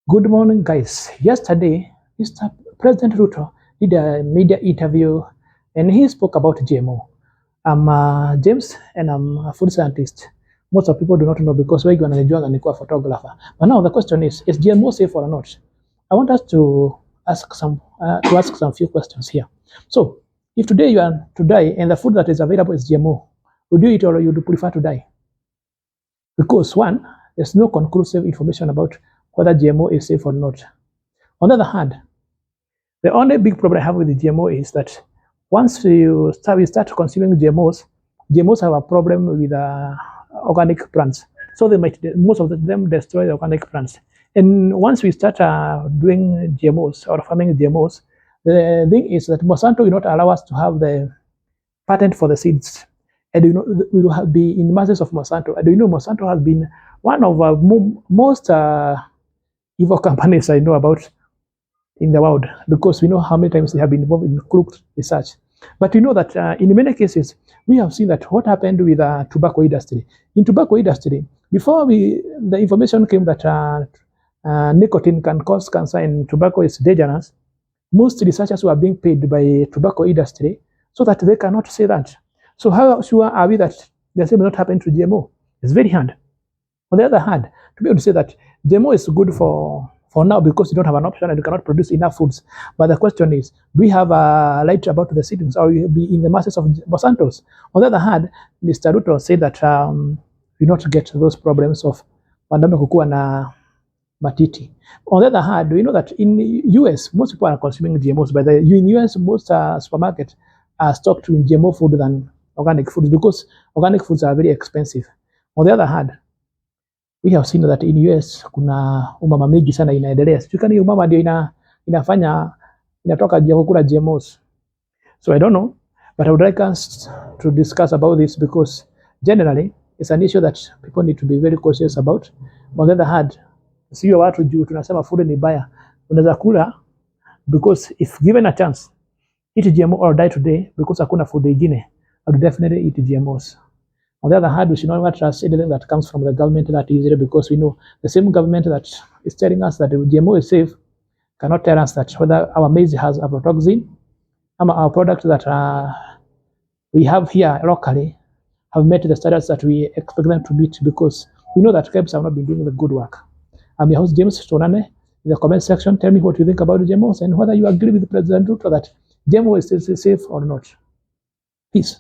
Good morning, guys. Yesterday, Mr. President Ruto did a media interview and he spoke about GMO. I'm James and I'm a food scientist. Most of people do not know because wengi wananijua nikuwa photographer. But now the question is GMO safe or not? I want us to ask some few questions here. So, if today you are to die and the food that is available is GMO, would you eat or would you prefer to die? Because one, there's no conclusive information about whether GMO is safe or not. On the other hand, the only big problem I have with the GMO is that once we start consuming GMOs have a problem with organic plants. So most of them destroy the organic plants. And once we start doing GMOs or farming GMOs, the thing is that Monsanto will not allow us to have the patent for the seeds. And we will be in masses of Monsanto. And Monsanto has been one of our most evil companies I know about in the world, because we know how many times they have been involved in crooked research. But we know that in many cases, we have seen that what happened with the tobacco industry. In tobacco industry, before the information came that nicotine can cause cancer and tobacco is dangerous, most researchers were being paid by tobacco industry so that they cannot say that. So how sure are we that the same will not happen to GMO? It's very hard. On the other hand, to be able to say that GMO is good for now because you don't have an option and you cannot produce enough foods. But the question is, do we have a light about the seedlings or will be in the masses of Monsantos? On the other hand, Mr. Ruto said that we not get those problems of wanaume kukua na matiti. On the other hand, we know that in US, most people are consuming GMOs. But in US, most supermarkets are stocked with GMO food than organic foods because organic foods are very expensive. On the other hand, we have seen that in US kuna umama mingi sana inaendelea. Sijui kama umama ndio inafanya inatoka kula GMOs. So I don't know, but I would like us to discuss about this because generally it's an issue that people need to be very cautious about. On the other hand, sio watu juu tunasema food ni baya. Unaweza kula because if given a chance, eat GMO or die today because hakuna food ingine. I would definitely eat GMOs. On the other hand, we should not trust anything that comes from the government that easily because we know the same government that is telling us that the GMO is safe cannot tell us that whether our maize has aflatoxin, our products that we have here locally have met the standards that we expect them to meet because we know that KEBS have not been doing the good work. I'm your host, James Tonane. In the comment section, tell me what you think about GMOs and whether you agree with President Ruto that GMO is safe or not. Peace.